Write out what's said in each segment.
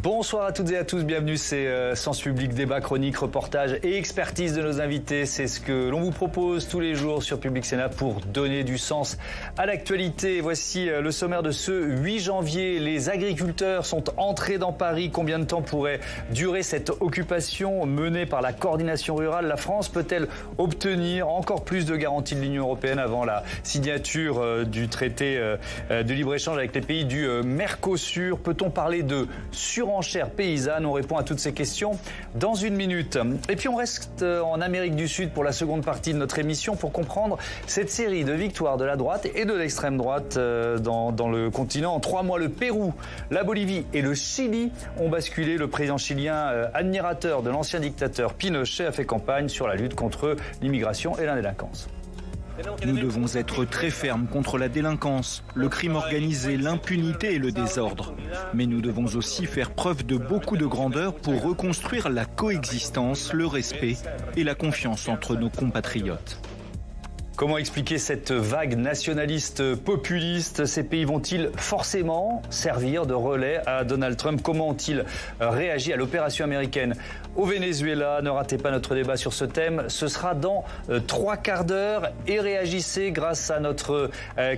Bonsoir à toutes et à tous, bienvenue, c'est Sens Public, débat, chronique, reportage et expertise de nos invités. C'est ce que l'on vous propose tous les jours sur Public Sénat pour donner du sens à l'actualité. Voici le sommaire de ce 8 janvier. Les agriculteurs sont entrés dans Paris. Combien de temps pourrait durer cette occupation menée par la coordination rurale? La France peut-elle obtenir encore plus de garanties de l'Union européenne avant la signature du traité de libre-échange avec les pays du Mercosur? Peut-on parler de surenchère paysanne? On répond à toutes ces questions dans une minute. Et puis on reste en Amérique du Sud pour la seconde partie de notre émission pour comprendre cette série de victoires de la droite et de l'extrême droite dans le continent. En 3 mois, le Pérou, la Bolivie et le Chili ont basculé. Le président chilien, admirateur de l'ancien dictateur Pinochet, a fait campagne sur la lutte contre l'immigration et la délinquance. Nous devons être très fermes contre la délinquance, le crime organisé, l'impunité et le désordre. Mais nous devons aussi faire preuve de beaucoup de grandeur pour reconstruire la coexistence, le respect et la confiance entre nos compatriotes. Comment expliquer cette vague nationaliste populiste? Ces pays vont-ils forcément servir de relais à Donald Trump? Comment ont-ils réagi à l'opération américaine au Venezuela? Ne ratez pas notre débat sur ce thème. Ce sera dans 3 quarts d'heure. Et réagissez grâce à notre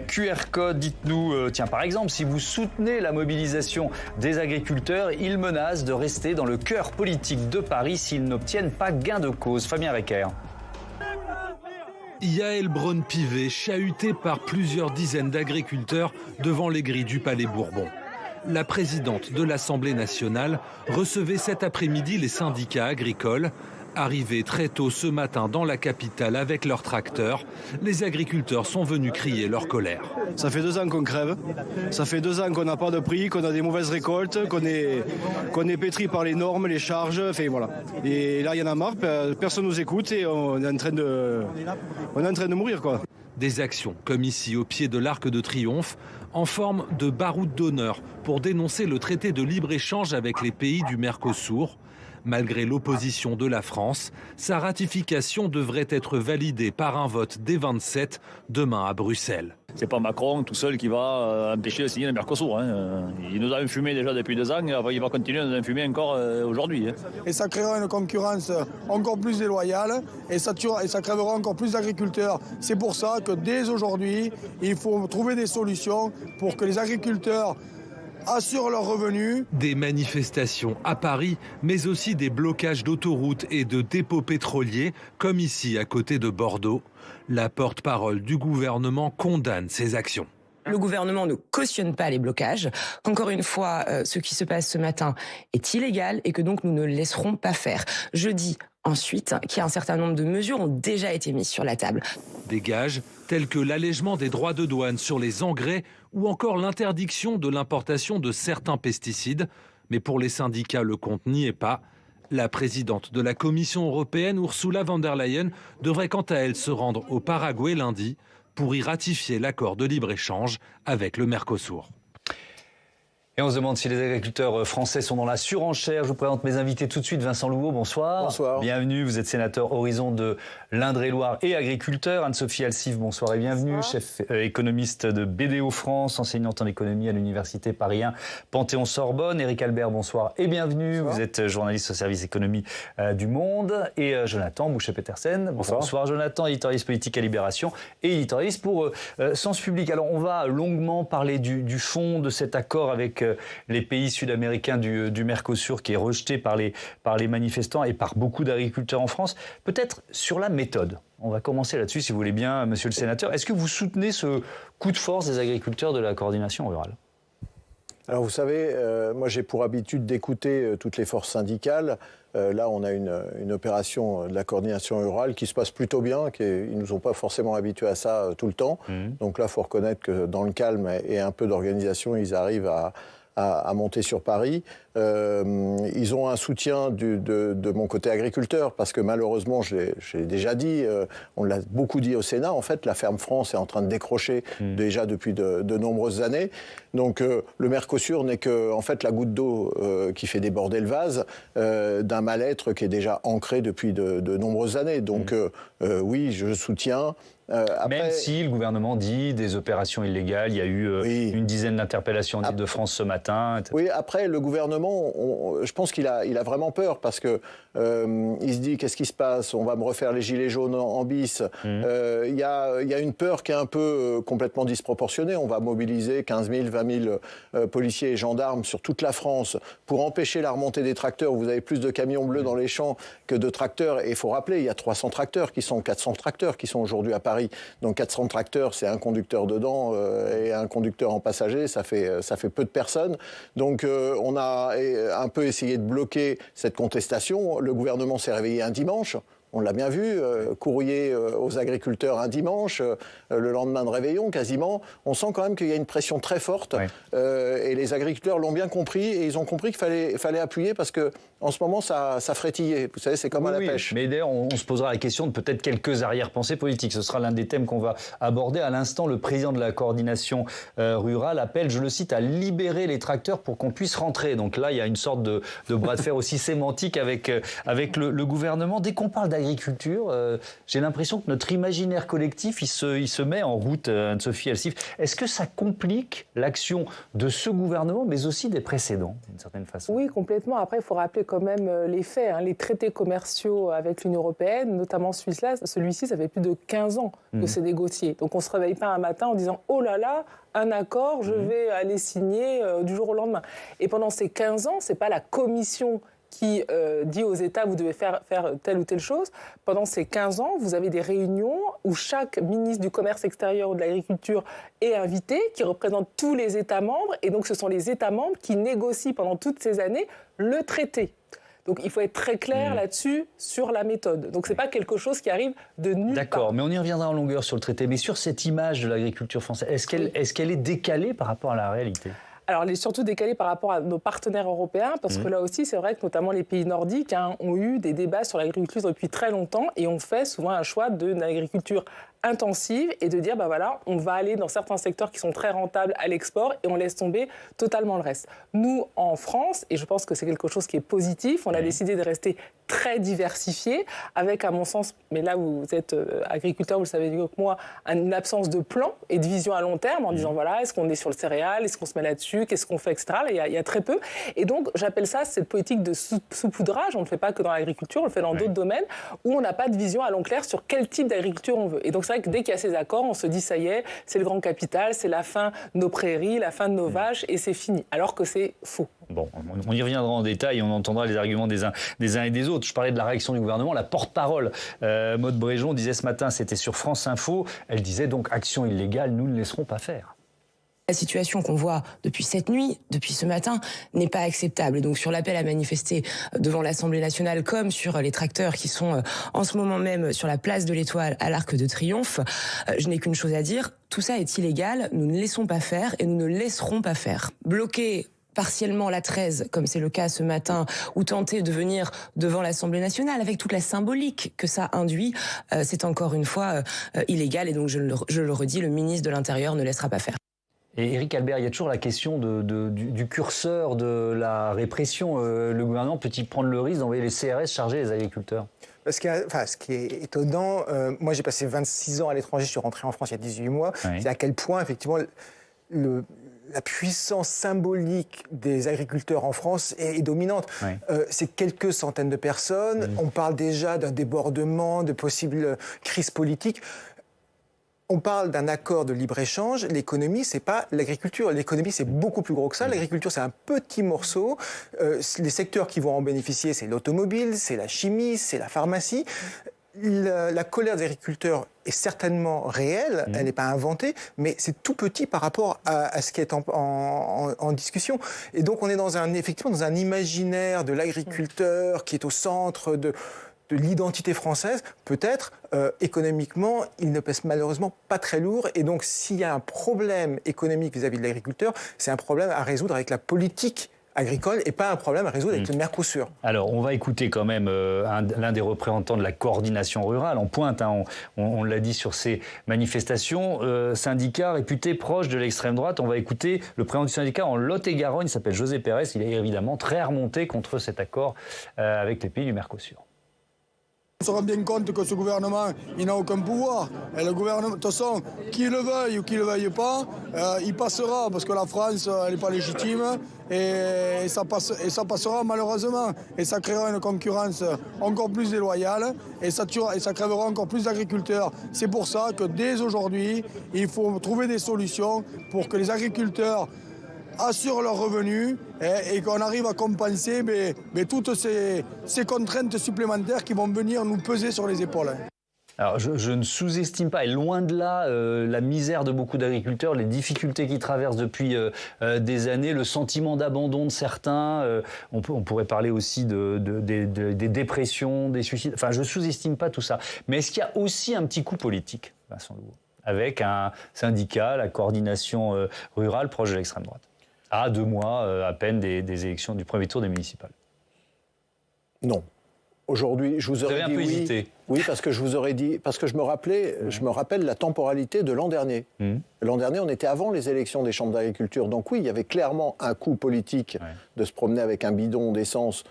QR code. Dites-nous, tiens, par exemple, si vous soutenez la mobilisation des agriculteurs, ils menacent de rester dans le cœur politique de Paris s'ils n'obtiennent pas gain de cause. Fabien Recker. Yaël Braun-Pivet, chahutée par plusieurs dizaines d'agriculteurs devant les grilles du Palais Bourbon. La présidente de l'Assemblée nationale recevait cet après-midi les syndicats agricoles. Arrivés très tôt ce matin dans la capitale avec leurs tracteurs, les agriculteurs sont venus crier leur colère. Ça fait 2 ans qu'on crève, ça fait 2 ans qu'on n'a pas de prix, qu'on a des mauvaises récoltes, qu'on est pétri par les normes, les charges, enfin voilà. Et là il y en a marre, personne nous écoute et on est en train de mourir quoi. Des actions comme ici au pied de l'Arc de Triomphe en forme de baroud d'honneur pour dénoncer le traité de libre-échange avec les pays du Mercosur. Malgré l'opposition de la France, sa ratification devrait être validée par un vote des 27 demain à Bruxelles. C'est pas Macron tout seul qui va empêcher de signer le Mercosur. Il nous a infumé déjà depuis 2 ans, il va continuer à nous infumer encore aujourd'hui. Et ça créera une concurrence encore plus déloyale et ça crèvera encore plus d'agriculteurs. C'est pour ça que dès aujourd'hui, il faut trouver des solutions pour que les agriculteurs assurent leurs revenus. Des manifestations à Paris, mais aussi des blocages d'autoroutes et de dépôts pétroliers, comme ici à côté de Bordeaux. La porte-parole du gouvernement condamne ces actions. Le gouvernement ne cautionne pas les blocages, qu'encore une fois, ce qui se passe ce matin est illégal et que donc nous ne laisserons pas faire. Je dis ensuite qu'il y a un certain nombre de mesures ont déjà été mises sur la table. Des gages tels que l'allègement des droits de douane sur les engrais ou encore l'interdiction de l'importation de certains pesticides. Mais pour les syndicats, le compte n'y est pas. La présidente de la Commission européenne, Ursula von der Leyen, devrait quant à elle se rendre au Paraguay lundi pour y ratifier l'accord de libre-échange avec le Mercosur. Et on se demande si les agriculteurs français sont dans la surenchère. Je vous présente mes invités tout de suite. Vincent Louveau, bonsoir. Bonsoir. Bienvenue, vous êtes sénateur Horizon de l'Indre-et-Loire et agriculteur. Anne-Sophie Alsif, bonsoir et bienvenue. Bonsoir. Chef économiste de BDO France, enseignante en économie à l'Université Paris 1 Panthéon-Sorbonne. Éric Albert, bonsoir et bienvenue. Bonsoir. Vous êtes journaliste au service économie du Monde. Et Jonathan Boucher-Petersen, bonsoir. Bonsoir Jonathan, éditorialiste politique à Libération et éditorialiste pour Sens Public. Alors on va longuement parler du fond de cet accord avec les pays sud-américains du Mercosur qui est rejeté par les manifestants et par beaucoup d'agriculteurs en France. Peut-être sur la méthode. On va commencer là-dessus, si vous voulez bien, monsieur le sénateur. Est-ce que vous soutenez ce coup de force des agriculteurs de la coordination rurale ? Alors vous savez, moi j'ai pour habitude d'écouter toutes les forces syndicales. Là, on a une opération de la coordination rurale qui se passe plutôt bien. Ils ne nous ont pas forcément habitués à ça tout le temps. Donc là, il faut reconnaître que dans le calme et un peu d'organisation, ils arrivent à monter sur Paris. Ils ont un soutien de mon côté agriculteur, parce que malheureusement, je l'ai déjà dit, on l'a beaucoup dit au Sénat, en fait, la ferme France est en train de décrocher déjà depuis de nombreuses années. Donc le Mercosur n'est que en fait, la goutte d'eau qui fait déborder le vase d'un mal-être qui est déjà ancré depuis de nombreuses années. Donc oui, je soutiens Même si le gouvernement dit des opérations illégales, il y a eu une dizaine d'interpellations en Île-de-France ce matin. Etc. Oui, après, le gouvernement, je pense qu'il a vraiment peur parce que il se dit, qu'est-ce qui se passe? On va me refaire les gilets jaunes en bis. Il y a une peur qui est un peu complètement disproportionnée. On va mobiliser 15 000, 20 000 policiers et gendarmes sur toute la France pour empêcher la remontée des tracteurs. Vous avez plus de camions bleus dans les champs que de tracteurs. Et il faut rappeler, il y a 400 tracteurs qui sont aujourd'hui à Paris. Donc 400 tracteurs, c'est un conducteur dedans et un conducteur en passager, ça fait peu de personnes. Donc on a un peu essayé de bloquer cette contestation. Le gouvernement s'est réveillé un dimanche. On l'a bien vu, courrier aux agriculteurs un dimanche, le lendemain de réveillon quasiment. On sent quand même qu'il y a une pression très forte et les agriculteurs l'ont bien compris et ils ont compris qu'il fallait appuyer parce que en ce moment ça frétillait. Vous savez, c'est comme à la pêche. Mais d'ailleurs, on se posera la question de peut-être quelques arrière-pensées politiques. Ce sera l'un des thèmes qu'on va aborder. À l'instant, le président de la coordination rurale appelle, je le cite, à libérer les tracteurs pour qu'on puisse rentrer. Donc là, il y a une sorte de bras de fer aussi sémantique avec le gouvernement. Dès qu'on parle d'agriculture, j'ai l'impression que notre imaginaire collectif, il se met en route, Anne-Sophie Elsif. Est-ce que ça complique l'action de ce gouvernement, mais aussi des précédents, d'une certaine façon? Oui, complètement. Après, il faut rappeler quand même les faits. Les traités commerciaux avec l'Union européenne, notamment celui-ci, ça fait plus de 15 ans que c'est négocié. Donc on ne se réveille pas un matin en disant « Oh là là, un accord, je vais aller signer du jour au lendemain ». Et pendant ces 15 ans, ce n'est pas la Commission qui dit aux États, vous devez faire telle ou telle chose. Pendant ces 15 ans, vous avez des réunions où chaque ministre du Commerce extérieur ou de l'Agriculture est invité, qui représente tous les États membres. Et donc, ce sont les États membres qui négocient pendant toutes ces années le traité. Donc, il faut être très clair là-dessus, sur la méthode. Donc, ce n'est pas quelque chose qui arrive de nulle part. D'accord, mais on y reviendra en longueur sur le traité. Mais sur cette image de l'agriculture française, est-ce qu'elle est décalée par rapport à la réalité ? Alors, elle est surtout décalée par rapport à nos partenaires européens, parce que là aussi, c'est vrai que notamment les pays nordiques ont eu des débats sur l'agriculture depuis très longtemps et ont fait souvent un choix d'une agriculture intensive et de dire, voilà, on va aller dans certains secteurs qui sont très rentables à l'export et on laisse tomber totalement le reste. Nous, en France, et je pense que c'est quelque chose qui est positif, on a décidé de rester très diversifié, avec, à mon sens, mais là vous êtes agriculteur, vous le savez mieux que moi, une absence de plan et de vision à long terme, en disant, voilà, est-ce qu'on est sur le céréal, est-ce qu'on se met là-dessus, qu'est-ce qu'on fait, etc. Là, il y a très peu. Et donc, j'appelle ça cette politique de saupoudrage. On ne le fait pas que dans l'agriculture, on le fait dans d'autres domaines, où on n'a pas de vision à long terme sur quel type d'agriculture on veut. Et donc, c'est vrai que dès qu'il y a ces accords, on se dit, ça y est, c'est le grand capital, c'est la fin de nos prairies, la fin de nos vaches, et c'est fini. Alors que c'est faux. Bon, on y reviendra en détail, on entendra les arguments des uns et des autres. Je parlais de la réaction du gouvernement. La porte-parole, Maude Bréjon, disait ce matin, c'était sur France Info, elle disait donc, action illégale, nous ne laisserons pas faire. La situation qu'on voit depuis cette nuit, depuis ce matin, n'est pas acceptable. Et donc sur l'appel à manifester devant l'Assemblée nationale, comme sur les tracteurs qui sont en ce moment même sur la place de l'Étoile à l'Arc de Triomphe, je n'ai qu'une chose à dire, tout ça est illégal, nous ne laissons pas faire et nous ne laisserons pas faire. Bloquer partiellement la 13, comme c'est le cas ce matin, ou tenter de venir devant l'Assemblée nationale avec toute la symbolique que ça induit, c'est encore une fois illégal. Et donc je le redis, le ministre de l'Intérieur ne laissera pas faire. Et Éric Albert, il y a toujours la question du curseur de la répression. Le gouvernement peut-il prendre le risque d'envoyer les CRS charger les agriculteurs ? Ce qui est étonnant, moi j'ai passé 26 ans à l'étranger, je suis rentré en France il y a 18 mois, c'est à quel point effectivement la puissance symbolique des agriculteurs en France est dominante. C'est quelques centaines de personnes, on parle déjà d'un débordement, de possibles crises politiques. On parle d'un accord de libre-échange. L'économie, c'est pas l'agriculture. L'économie, c'est beaucoup plus gros que ça. L'agriculture, c'est un petit morceau. Les secteurs qui vont en bénéficier, c'est l'automobile, c'est la chimie, c'est la pharmacie. La colère des agriculteurs est certainement réelle, elle n'est pas inventée, mais c'est tout petit par rapport à ce qui est en discussion. Et donc, on est effectivement dans un imaginaire de l'agriculteur qui est au centre de l'identité française, peut-être, économiquement, il ne pèse malheureusement pas très lourd. Et donc, s'il y a un problème économique vis-à-vis de l'agriculteur, c'est un problème à résoudre avec la politique agricole et pas un problème à résoudre avec le Mercosur. Alors, on va écouter quand même l'un des représentants de la coordination rurale en pointe. On l'a dit sur ces manifestations. Syndicat réputé proche de l'extrême droite. On va écouter le président du syndicat en Lot-et-Garonne. Il s'appelle José Pérez. Il est évidemment très remonté contre cet accord avec les pays du Mercosur. On se rend bien compte que ce gouvernement, il n'a aucun pouvoir. Et le gouvernement, de toute façon, qu'il le veuille ou qu'il ne le veuille pas, il passera, parce que la France, elle n'est pas légitime, et ça passera malheureusement. Et ça créera une concurrence encore plus déloyale, et ça crèvera encore plus d'agriculteurs. C'est pour ça que dès aujourd'hui, il faut trouver des solutions pour que les agriculteurs assurent leurs revenus et qu'on arrive à compenser toutes ces contraintes supplémentaires qui vont venir nous peser sur les épaules. Alors, je ne sous-estime pas, et loin de là, la misère de beaucoup d'agriculteurs, les difficultés qu'ils traversent depuis des années, le sentiment d'abandon de certains. On pourrait parler aussi des dépressions, des suicides. Enfin, je ne sous-estime pas tout ça. Mais est-ce qu'il y a aussi un petit coup politique, Vincent Louveau, avec un syndicat, la coordination rurale proche de l'extrême droite, à 2 mois à peine des élections du premier tour des municipales? Non. Aujourd'hui, je vous aurais dit oui. Hésité. Oui, parce que je vous aurais dit, parce que je me rappelle la temporalité de l'an dernier. L'an dernier, on était avant les élections des chambres d'agriculture. Donc oui, il y avait clairement un coup politique de se promener avec un bidon d'essence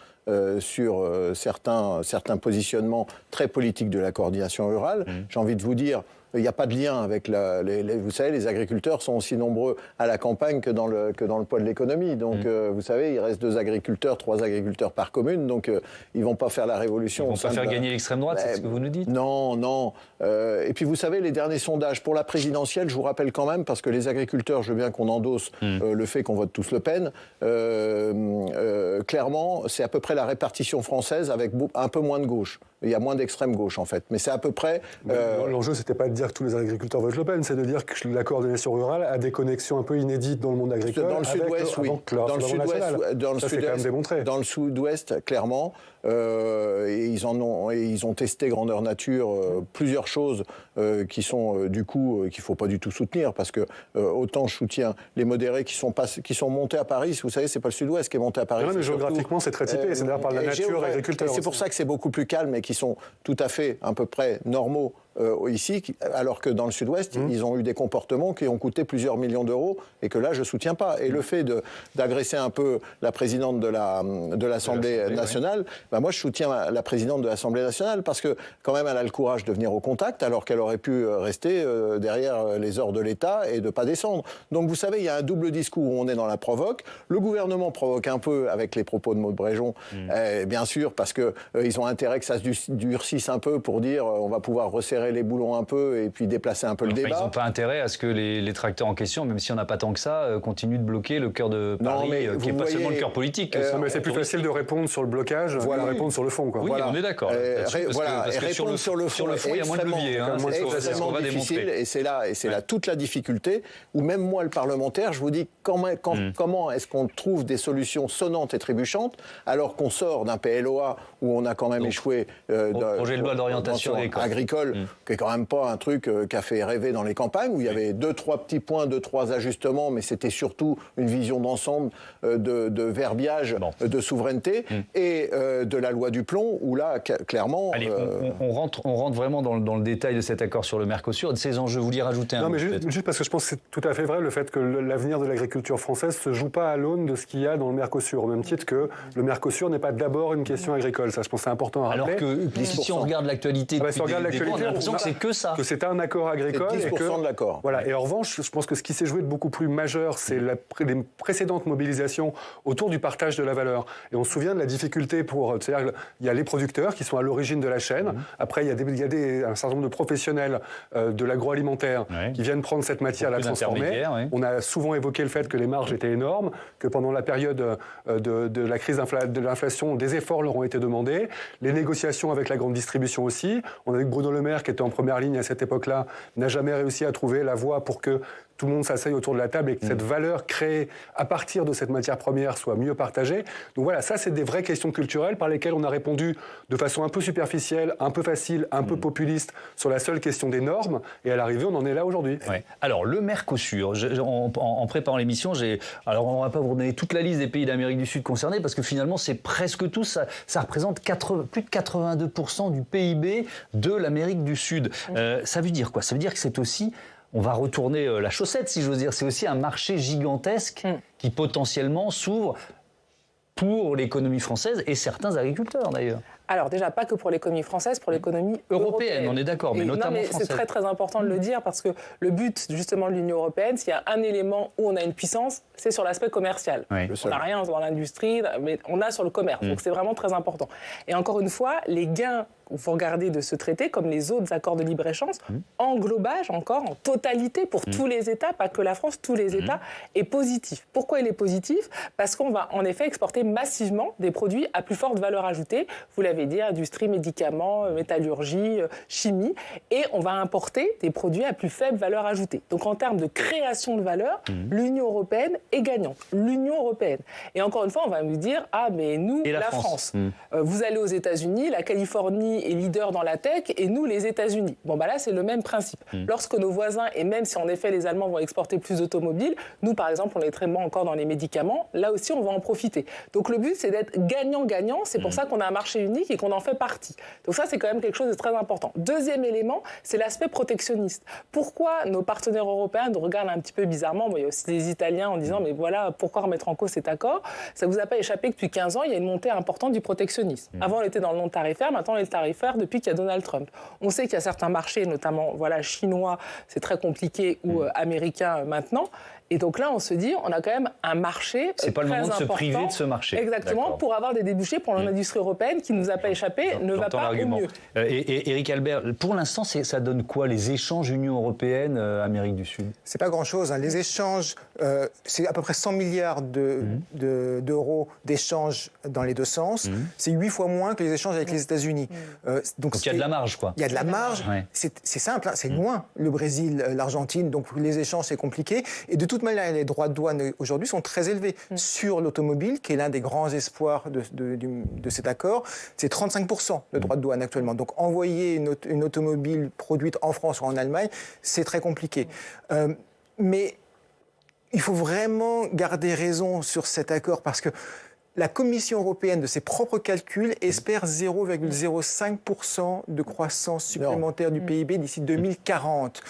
sur certains positionnements très politiques de la coordination rurale. J'ai envie de vous dire, il n'y a pas de lien avec vous savez, les agriculteurs sont aussi nombreux à la campagne que dans le poids de l'économie. Donc, vous savez, il reste 2 agriculteurs, 3 agriculteurs par commune. Donc, ils ne vont pas faire la révolution. Ils ne vont pas faire gagner l'extrême droite, c'est ce que vous nous dites? Non, non. Et puis, vous savez, les derniers sondages pour la présidentielle, je vous rappelle quand même, parce que les agriculteurs, je veux bien qu'on endosse le fait qu'on vote tous Le Pen. Clairement, c'est à peu près la répartition française avec un peu moins de gauche. Il y a moins d'extrême gauche, en fait. Mais c'est à peu près... L'enjeu, c'était pas de dire que tous les agriculteurs votent Le Pen, c'est de dire que la coordination rurale a des connexions un peu inédites dans le monde agricole. Dans le sud-ouest, oui. Dans le sud-ouest, clairement. Ils ont testé grandeur nature plusieurs choses qui sont du coup qu'il faut pas du tout soutenir, parce que autant je soutiens les modérés qui sont montés à Paris. Vous savez, c'est pas le sud-ouest qui est monté à Paris. Non, mais géographiquement, c'est très typé. C'est d'ailleurs par la nature agriculteur. C'est pour ça que c'est beaucoup plus calme et qui sont tout à fait à peu près normaux ici, alors que dans le sud-ouest, ils ont eu des comportements qui ont coûté plusieurs millions d'euros et que là, je ne soutiens pas. Et le fait d'agresser un peu la présidente de l'Assemblée nationale, bah moi, je soutiens la présidente de l'Assemblée nationale parce que, quand même, elle a le courage de venir au contact alors qu'elle aurait pu rester derrière les ordres de l'État et de ne pas descendre. Donc, vous savez, il y a un double discours où on est dans la provoque. Le gouvernement provoque un peu avec les propos de Maud Bréjon, bien sûr, parce qu'ils ont intérêt que ça se durcisse un peu pour dire on va pouvoir resserrer les boulons un peu et puis déplacer un peu le débat. Ils n'ont pas intérêt à ce que les tracteurs en question, même si on n'a pas tant que ça, continuent de bloquer le cœur de Paris, qui n'est pas seulement le cœur politique. Mais c'est plus facile de répondre sur le blocage que de répondre sur le fond. Quoi. Oui, voilà. On est d'accord. Parce que répondre sur le fond, il y a moins de levier. C'est extrêmement difficile et c'est là toute la difficulté où même moi, le parlementaire, je vous dis comment est-ce qu'on trouve des solutions sonnantes et trébuchantes alors qu'on sort d'un PLOA où on a quand même échoué projet de loi d'orientation agricole, qui est quand même pas un truc qui a fait rêver dans les campagnes, où il y avait 2-3 petits points, 2-3 ajustements, mais c'était surtout une vision d'ensemble de verbiage, de souveraineté, et de la loi du plomb, où là, clairement... Allez, on rentre vraiment dans le détail de cet accord sur le Mercosur, de ces enjeux. Vous vouliez rajouter un mot? Juste parce que je pense que c'est tout à fait vrai, le fait que l'avenir de l'agriculture française se joue pas à l'aune de ce qu'il y a dans le Mercosur, au même titre que le Mercosur n'est pas d'abord une question agricole. Ça, je pense que c'est important à rappeler. Alors que si on regarde l'actualité, on a l'impression que c'est que ça. Que c'est un accord agricole. C'est 10% de l'accord. Voilà. Et en revanche, je pense que ce qui s'est joué de beaucoup plus majeur, c'est les précédentes mobilisations autour du partage de la valeur. Et on se souvient de la difficulté c'est-à-dire il y a les producteurs qui sont à l'origine de la chaîne. Après, il y a un certain nombre de professionnels de l'agroalimentaire qui viennent prendre cette matière, la transformer. On a souvent évoqué le fait que les marges étaient énormes, que pendant la période de la crise de l'inflation, des efforts leur ont été demandés. Les négociations avec la grande distribution aussi. On a vu que Bruno Le Maire, qui était en première ligne à cette époque-là, n'a jamais réussi à trouver la voie pour que tout le monde s'asseye autour de la table et que cette valeur créée à partir de cette matière première soit mieux partagée. Donc voilà, ça c'est des vraies questions culturelles par lesquelles on a répondu de façon un peu superficielle, un peu facile, un peu populiste sur la seule question des normes, et à l'arrivée on en est là aujourd'hui. Ouais. Alors le Mercosur, en préparant l'émission, alors on ne va pas vous donner toute la liste des pays d'Amérique du Sud concernés parce que finalement c'est presque tout, ça représente plus de 82% du PIB de l'Amérique du Sud. Ça veut dire quoi? Ça veut dire que c'est aussi... On va retourner la chaussette, si j'ose dire. C'est aussi un marché gigantesque qui potentiellement s'ouvre pour l'économie française et certains agriculteurs d'ailleurs. Alors déjà, pas que pour l'économie française, pour l'économie européenne. On est d'accord, mais notamment française. C'est très très important de le dire parce que le but justement de l'Union européenne, s'il y a un élément où on a une puissance, c'est sur l'aspect commercial. Oui. On n'a rien dans l'industrie, mais on a sur le commerce. Donc c'est vraiment très important. Et encore une fois, les gains, il faut regarder de ce traité, comme les autres accords de libre-échange, englobage encore, en totalité, pour tous les États, pas que la France, tous les États, est positif. Pourquoi il est positif? Parce qu'on va en effet exporter massivement des produits à plus forte valeur ajoutée. Vous l'avez dit, industrie, médicaments, métallurgie, chimie. Et on va importer des produits à plus faible valeur ajoutée. Donc en termes de création de valeur, l'Union européenne est gagnante. L'Union européenne. Et encore une fois, on va nous dire, ah mais nous, la France. Vous allez aux États-Unis, la Californie est leader dans la tech et nous, les États-Unis. Bon, bah là, c'est le même principe. Lorsque nos voisins, et même si en effet les Allemands vont exporter plus d'automobiles, nous, par exemple, on est très bon encore dans les médicaments, là aussi, on va en profiter. Donc le but, c'est d'être gagnant-gagnant. C'est pour ça qu'on a un marché unique et qu'on en fait partie. Donc ça, c'est quand même quelque chose de très important. Deuxième élément, c'est l'aspect protectionniste. Pourquoi nos partenaires européens nous regardent un petit peu bizarrement? Bon, il y a aussi les Italiens en disant, mais voilà, pourquoi remettre en cause cet accord? Ça ne vous a pas échappé que depuis 15 ans, il y a une montée importante du protectionnisme. Avant, on était dans le non tarifaire, maintenant, on est le tarifaire depuis qu'il y a Donald Trump. On sait qu'il y a certains marchés, notamment chinois, c'est très compliqué, ou américains maintenant. Et donc là, on se dit, on a quand même un marché très important. C'est pas le moment de se priver de ce marché. Exactement, pour avoir des débouchés pour l'industrie européenne qui ne nous a pas échappé, ne va pas au mieux. Et Éric Albert, pour l'instant, ça donne quoi les échanges Union européenne-Amérique du Sud? C'est pas grand-chose. Les échanges, c'est à peu près 100 milliards d'euros d'échanges dans les deux sens. C'est 8 fois moins que les échanges avec les États-Unis. Donc il y a de la marge, quoi. Il y a de la marge. C'est simple, c'est loin, le Brésil, l'Argentine. Donc les échanges, c'est compliqué. Et de toute manière, les droits de douane aujourd'hui sont très élevés. Sur l'automobile, qui est l'un des grands espoirs de cet accord, c'est 35% le droit de douane actuellement. Donc envoyer une automobile produite en France ou en Allemagne, c'est très compliqué. Mais il faut vraiment garder raison sur cet accord parce que la Commission européenne, de ses propres calculs, espère 0,05% de croissance supplémentaire du PIB d'ici 2040.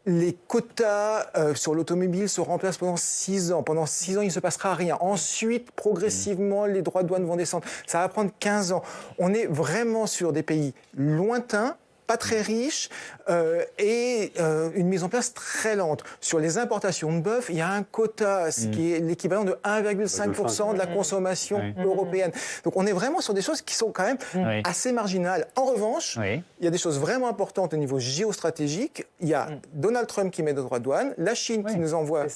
Les quotas sur l'automobile se remplacent pendant 6 ans. Pendant 6 ans, il ne se passera rien. Ensuite, progressivement, les droits de douane vont descendre. Ça va prendre 15 ans. On est vraiment sur des pays lointains, pas très riches, et une mise en place très lente. Sur les importations de bœuf, il y a un quota, ce qui est l'équivalent de 1,5% de la consommation européenne. Donc on est vraiment sur des choses qui sont quand même assez marginales. En revanche, il y a des choses vraiment importantes au niveau géostratégique. Il y a Donald Trump qui met des droits de douane, la Chine qui nous envoie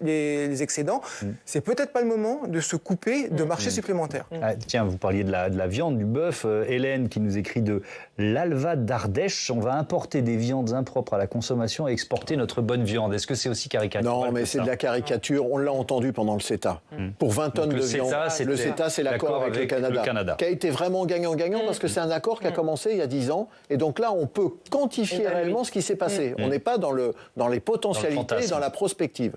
les excédents. C'est peut-être pas le moment de se couper de marchés supplémentaires. Tiens, vous parliez de la viande, du bœuf. Hélène qui nous écrit de l'Alva d'Ardèche, on va importer des viandes impropres à la consommation et exporter notre bonne viande. Est-ce que c'est aussi caricatural? Non, mais c'est de la caricature. On l'a entendu pendant le CETA. Pour 20 tonnes de viande. Le CETA, c'est l'accord avec le Canada. Qui a été vraiment gagnant-gagnant parce que c'est un accord qui a commencé il y a 10 ans. Et donc là, on peut quantifier réellement ce qui s'est passé. On n'est pas dans les potentialités, dans la prospective.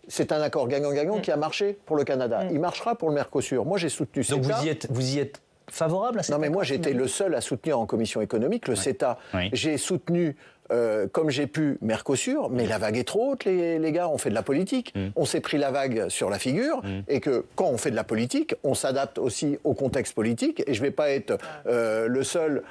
C'est un accord gagnant-gagnant qui a marché pour le Canada. Il marchera pour le Mercosur. Moi, j'ai soutenu CETA. Donc vous y êtes favorable à CETA? Non, mais moi, j'étais le seul à soutenir en commission économique le CETA. J'ai soutenu, comme j'ai pu, Mercosur, mais la vague est trop haute, les gars, on fait de la politique. On s'est pris la vague sur la figure, et que quand on fait de la politique, on s'adapte aussi au contexte politique, et je ne vais pas être le seul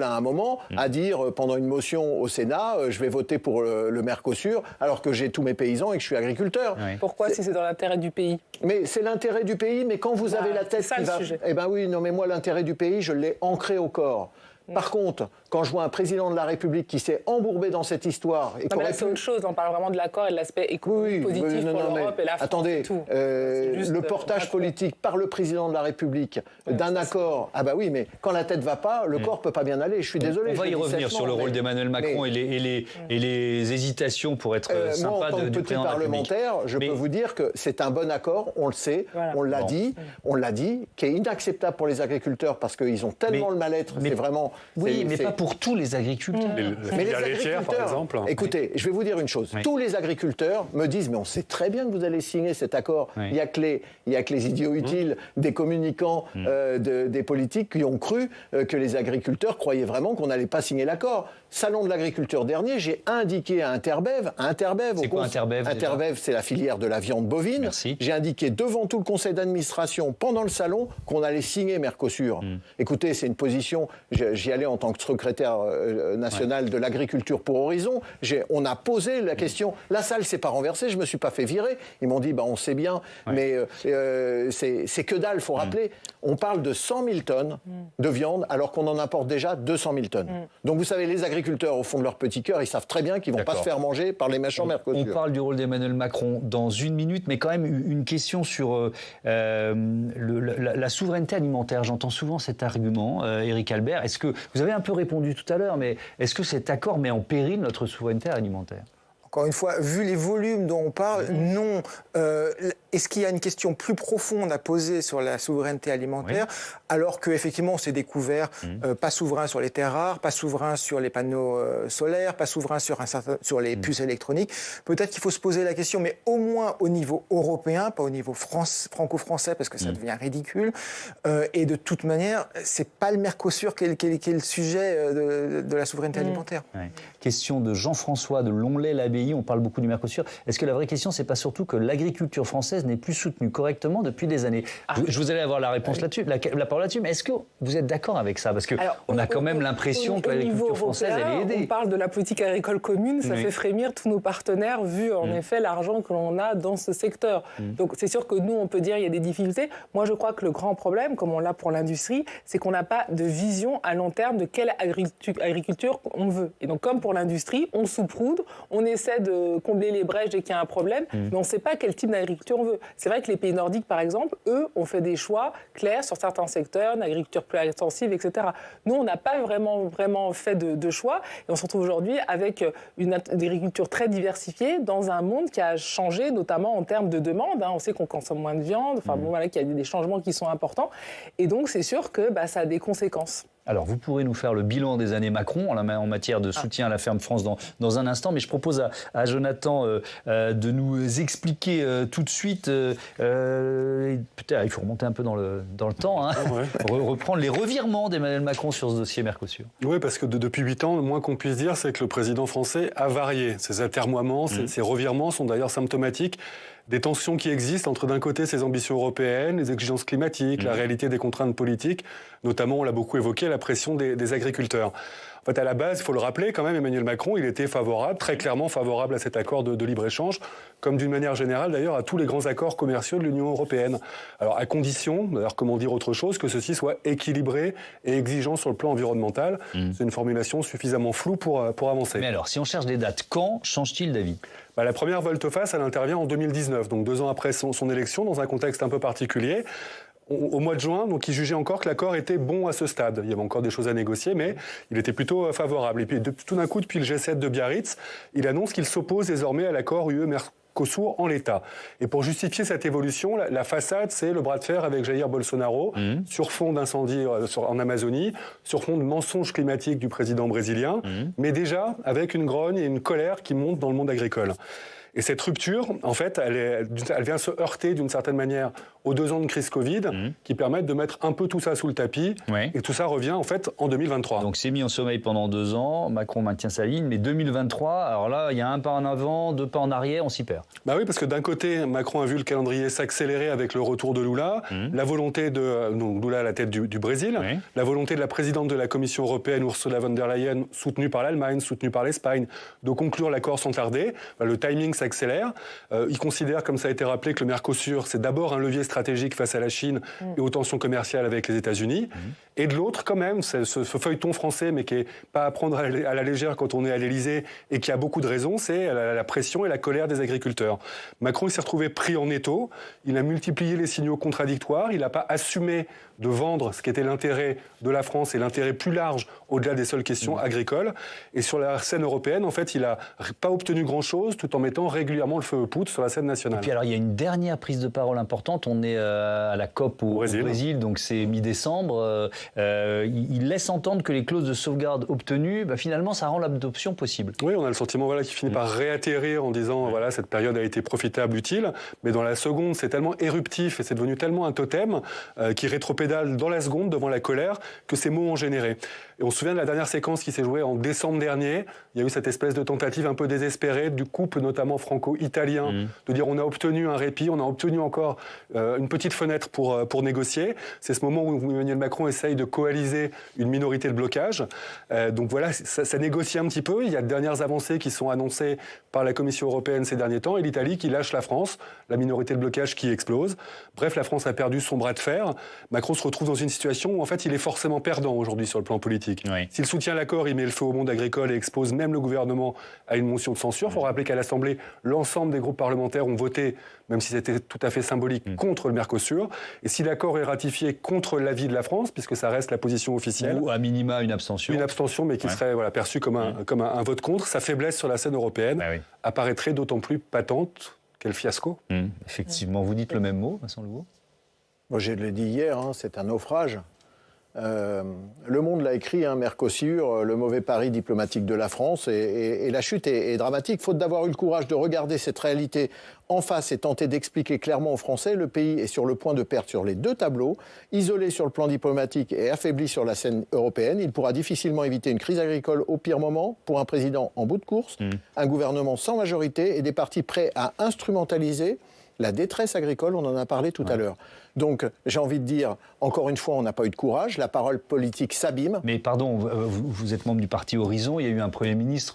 à un moment à dire, pendant une motion au Sénat, je vais voter pour le Mercosur, alors que j'ai tous mes paysans et que je suis agriculteur. Pourquoi, si c'est dans l'intérêt du pays? Mais c'est l'intérêt du pays, mais quand vous avez la tête qui va... Eh ben oui, non mais moi, l'intérêt du pays, je l'ai ancré au corps. Par contre, quand je vois un président de la République qui s'est embourbé dans cette histoire... C'est autre chose, on parle vraiment de l'accord et de l'aspect économique positif pour l'Europe et la France. Attendez, le portage politique par le président de la République d'un accord... Ah bah oui, mais quand la tête ne va pas, le corps ne peut pas bien aller. Je suis désolé. On va y revenir sur le rôle d'Emmanuel Macron et les hésitations pour être sympa moi, en tant que petit parlementaire, je peux vous dire que c'est un bon accord, on le sait, on l'a dit, qui est inacceptable pour les agriculteurs parce qu'ils ont tellement le mal-être, c'est vraiment... Oui, mais pas pour tous les agriculteurs. Mais les agriculteurs, par exemple. Écoutez, je vais vous dire une chose. Tous les agriculteurs me disent, mais on sait très bien que vous allez signer cet accord. Il n'y a que les idiots utiles, des communicants, des politiques qui ont cru que les agriculteurs croyaient vraiment qu'on n'allait pas signer l'accord. Salon de l'agriculture dernier, j'ai indiqué à Interbev. C'est quoi Interbev? Interbev, c'est la filière de la viande bovine. Merci. J'ai indiqué devant tout le conseil d'administration, pendant le salon, qu'on allait signer Mercosur. Écoutez, c'est une position, j'y allais en tant que secrétaire national de l'agriculture pour Horizon. On a posé la question. La salle s'est pas renversée, je me suis pas fait virer. Ils m'ont dit, on sait bien, mais c'est que dalle, faut rappeler. On parle de 100 000 tonnes de viande, alors qu'on en importe déjà 200 000 tonnes. Donc vous savez, les agriculteurs, au fond de leur petit cœur, ils savent très bien qu'ils vont pas se faire manger par les méchants Mercosur. On parle du rôle d'Emmanuel Macron dans une minute, mais quand même une question sur la souveraineté alimentaire. J'entends souvent cet argument, Éric Albert. Est-ce que vous avez un peu répondu tout à l'heure, mais est-ce que cet accord met en péril notre souveraineté alimentaire? Encore une fois, vu les volumes dont on parle, non. Est-ce qu'il y a une question plus profonde à poser sur la souveraineté alimentaire, alors qu'effectivement, on s'est découvert pas souverain sur les terres rares, pas souverain sur les panneaux solaires, pas souverain sur les puces électroniques. Peut-être qu'il faut se poser la question, mais au moins au niveau européen, pas au niveau franco-français, parce que ça devient ridicule. Et de toute manière, c'est pas le Mercosur qui est le sujet de la souveraineté alimentaire. Question de Jean-François de Longlay-l'Abbaye. On parle beaucoup du Mercosur. Est-ce que la vraie question, c'est pas surtout que l'agriculture française n'est plus soutenue correctement depuis des années? Je vous allez avoir la réponse là-dessus, la parole là-dessus, mais est-ce que vous êtes d'accord avec ça? Parce qu'on a quand même l'impression que l'agriculture française, elle est aidée. On parle de la politique agricole commune, ça fait frémir tous nos partenaires, vu en effet l'argent que l'on a dans ce secteur. Donc c'est sûr que nous, on peut dire qu'il y a des difficultés. Moi, je crois que le grand problème, comme on l'a pour l'industrie, c'est qu'on n'a pas de vision à long terme de quelle agriculture on veut. Et donc, comme pour l'industrie, on sous-proude, on essaie de combler les brèches dès qu'il y a un problème, mais on ne sait pas quel type d'agriculture on veut. C'est vrai que les pays nordiques, par exemple, eux, ont fait des choix clairs sur certains secteurs, une agriculture plus intensive, etc. Nous, on n'a pas vraiment fait de choix, et on se retrouve aujourd'hui avec une agriculture très diversifiée dans un monde qui a changé, notamment en termes de demande. On sait qu'on consomme moins de viande, qu'il y a des changements qui sont importants, et donc c'est sûr que ça a des conséquences. Alors, vous pourrez nous faire le bilan des années Macron en matière de soutien à la ferme France dans un instant, mais je propose à Jonathan de nous expliquer tout de suite, peut-être il faut remonter un peu dans le temps, reprendre les revirements d'Emmanuel Macron sur ce dossier Mercosur. Oui, parce que depuis 8 ans, le moins qu'on puisse dire, c'est que le président français a varié. Ses atermoiements, ses revirements sont d'ailleurs symptomatiques des tensions qui existent entre, d'un côté, ses ambitions européennes, les exigences climatiques, la réalité des contraintes politiques, notamment, on l'a beaucoup évoqué, la pression des agriculteurs. En fait, à la base, il faut le rappeler, quand même, Emmanuel Macron, il était favorable, très clairement favorable à cet accord de libre-échange, comme d'une manière générale, d'ailleurs, à tous les grands accords commerciaux de l'Union européenne. Alors, à condition, d'ailleurs, comment dire autre chose, que ceci soit équilibré et exigeant sur le plan environnemental. C'est une formulation suffisamment floue pour avancer. Mais alors, si on cherche des dates, quand change-t-il d'avis ? La première volte-face, elle intervient en 2019, donc 2 ans après son élection, dans un contexte un peu particulier. Au mois de juin, donc il jugeait encore que l'accord était bon à ce stade. Il y avait encore des choses à négocier, mais il était plutôt favorable. Et puis tout d'un coup, depuis le G7 de Biarritz, il annonce qu'il s'oppose désormais à l'accord UE-Mercosur en l'état. Et pour justifier cette évolution, la façade, c'est le bras de fer avec Jair Bolsonaro, sur fond d'incendie en Amazonie, sur fond de mensonges climatiques du président brésilien, mais déjà avec une grogne et une colère qui montent dans le monde agricole. Et cette rupture, en fait, elle vient se heurter d'une certaine manière aux 2 ans de crise Covid qui permettent de mettre un peu tout ça sous le tapis. Et tout ça revient, en fait, en 2023. Donc c'est mis en sommeil pendant 2 ans, Macron maintient sa ligne, mais 2023, alors là, il y a un pas en avant, 2 pas en arrière, on s'y perd. Bah oui, parce que d'un côté, Macron a vu le calendrier s'accélérer avec le retour de Lula, la volonté de Lula à la tête du Brésil, la volonté de la présidente de la Commission européenne, Ursula von der Leyen, soutenue par l'Allemagne, soutenue par l'Espagne, de conclure l'accord sans tarder. Le timing s'accélère. Il considère, comme ça a été rappelé, que le Mercosur, c'est d'abord un levier stratégique face à la Chine et aux tensions commerciales avec les États-Unis. Et de l'autre, quand même, ce feuilleton français, mais qui n'est pas à prendre à la légère quand on est à l'Élysée et qui a beaucoup de raisons, c'est la pression et la colère des agriculteurs agriculteurs. Macron, il s'est retrouvé pris en étau, il a multiplié les signaux contradictoires, il n'a pas assumé de vendre ce qui était l'intérêt de la France et l'intérêt plus large au-delà des seules questions agricoles. Et sur la scène européenne, en fait, il n'a pas obtenu grand-chose tout en mettant régulièrement le feu aux poudres sur la scène nationale. Et puis alors, il y a une dernière prise de parole importante. On est à la COP au Brésil, donc c'est mi-décembre. Il laisse entendre que les clauses de sauvegarde obtenues, finalement, ça rend l'adoption possible. Oui, on a le sentiment qu'il finit par réatterrir en disant voilà, cette période a été profitable, utile. Mais dans la seconde, c'est tellement éruptif et c'est devenu tellement un totem qui rétropédale dans la seconde devant la colère que ces mots ont généré. Et on se souvient de la dernière séquence qui s'est jouée en décembre dernier. Il y a eu cette espèce de tentative un peu désespérée du couple, notamment franco-italien, de dire on a obtenu un répit, on a obtenu encore une petite fenêtre pour négocier. C'est ce moment où Emmanuel Macron essaye de coaliser une minorité de blocage. Donc voilà, ça négocie un petit peu. Il y a de dernières avancées qui sont annoncées par la Commission européenne ces derniers temps et l'Italie qui lâche la France, la minorité de blocage qui explose. Bref, la France a perdu son bras de fer. Macron se retrouve dans une situation où en fait il est forcément perdant aujourd'hui sur le plan politique. Oui. S'il soutient l'accord, il met le feu au monde agricole et expose même le gouvernement à une motion de censure. Il faut rappeler qu'à l'Assemblée, l'ensemble des groupes parlementaires ont voté, même si c'était tout à fait symbolique, contre le Mercosur. Et si l'accord est ratifié contre l'avis de la France, puisque ça reste la position officielle... Ou à minima une abstention. Une abstention, mais qui serait perçue comme un vote contre. Sa faiblesse sur la scène européenne apparaîtrait d'autant plus patente. Quel fiasco. Effectivement, vous dites le même mot, Vincent Louveau ? Moi, je l'ai dit hier, c'est un naufrage. Le Monde l'a écrit, Mercosur, le mauvais pari diplomatique de la France, et la chute est dramatique. Faute d'avoir eu le courage de regarder cette réalité en face et tenter d'expliquer clairement aux Français, le pays est sur le point de perdre sur les deux tableaux. Isolé sur le plan diplomatique et affaibli sur la scène européenne, il pourra difficilement éviter une crise agricole au pire moment pour un président en bout de course, un gouvernement sans majorité et des partis prêts à instrumentaliser la détresse agricole, on en a parlé tout à l'heure. Donc, j'ai envie de dire, encore une fois, on n'a pas eu de courage, la parole politique s'abîme. Mais pardon, vous êtes membre du parti Horizon, il y a eu un Premier ministre